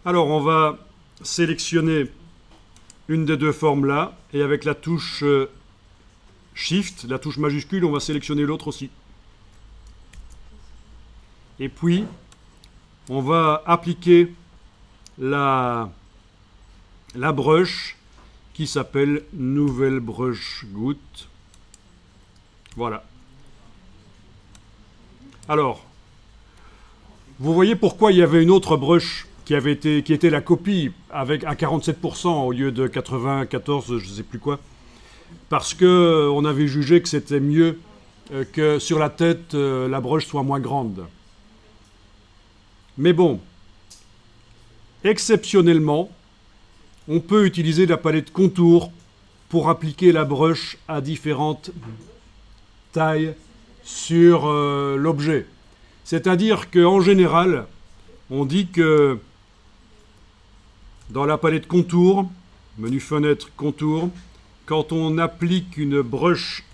Alors, on va sélectionner une des deux formes là, et avec la touche Shift, la touche majuscule, on va sélectionner l'autre aussi. Et puis, on va appliquer la brush qui s'appelle Nouvelle Brush Goutte. Voilà. Alors, vous voyez pourquoi il y avait une autre brush qui était la copie avec à 47% au lieu de 94, je ne sais plus quoi. Parce qu'on avait jugé que c'était mieux que sur la tête, la brush soit moins grande. Mais bon, exceptionnellement, on peut utiliser la palette contour pour appliquer la brush à différentes tailles sur l'objet. C'est-à-dire qu'en général, on dit que dans la palette contour, menu fenêtre contour, quand on applique une brush,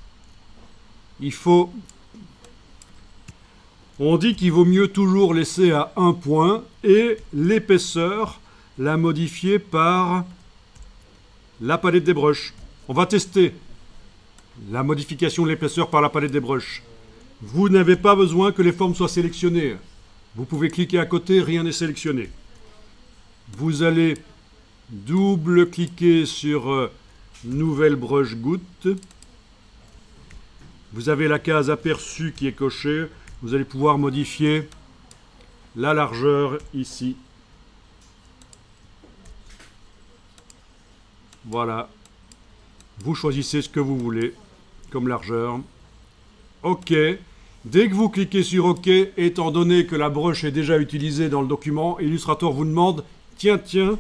on dit qu'il vaut mieux toujours laisser à un point et l'épaisseur, la modifier par la palette des brushes. On va tester la modification de l'épaisseur par la palette des brushes. Vous n'avez pas besoin que les formes soient sélectionnées. Vous pouvez cliquer à côté, rien n'est sélectionné. Vous allez double-cliquer sur Nouvelle Brush Goutte. Vous avez la case aperçu qui est cochée. Vous allez pouvoir modifier la largeur ici. Voilà. Vous choisissez ce que vous voulez comme largeur. OK. Dès que vous cliquez sur OK, étant donné que la brush est déjà utilisée dans le document, Illustrator vous demande « Tiens,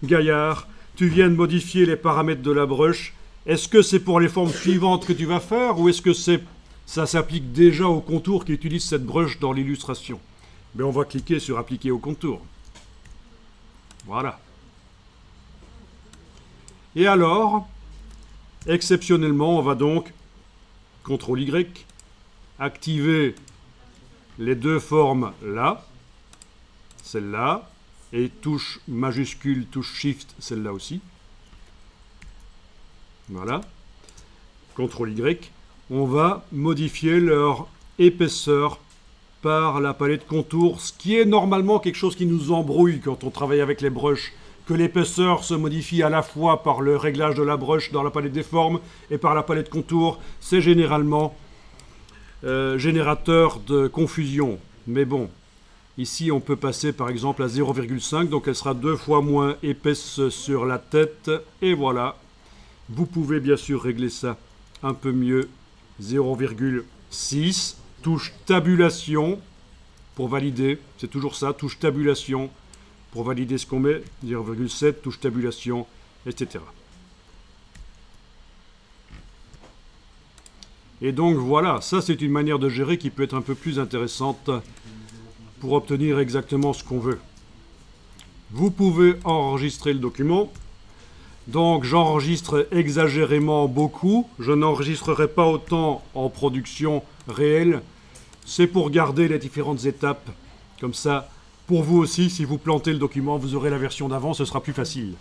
Gaillard, tu viens de modifier les paramètres de la brush. Est-ce que c'est pour les formes suivantes que tu vas faire ou est-ce que ça s'applique déjà au contour qui utilise cette brush dans l'illustration ?» Mais on va cliquer sur « Appliquer au contour ». Voilà. Et alors, exceptionnellement, on va donc CTRL-Y, activer les deux formes là, celle-là, et touche majuscule, touche Shift, celle-là aussi. Voilà. CTRL-Y. On va modifier leur épaisseur par la palette contour, ce qui est normalement quelque chose qui nous embrouille quand on travaille avec les brushes, que l'épaisseur se modifie à la fois par le réglage de la brush dans la palette des formes et par la palette contour. C'est généralement générateur de confusion. Mais bon, ici on peut passer par exemple à 0,5, donc elle sera 2 fois moins épaisse sur la tête. Et voilà, vous pouvez bien sûr régler ça un peu mieux, 0,6. Touche tabulation pour valider, c'est toujours ça, touche tabulation pour valider ce qu'on met, 0,7, touche tabulation, etc. Et donc voilà, ça c'est une manière de gérer qui peut être un peu plus intéressante pour obtenir exactement ce qu'on veut. Vous pouvez enregistrer le document. Donc j'enregistre exagérément beaucoup. Je n'enregistrerai pas autant en production réelle. C'est pour garder les différentes étapes. Comme ça, pour vous aussi, si vous plantez le document, vous aurez la version d'avant, ce sera plus facile.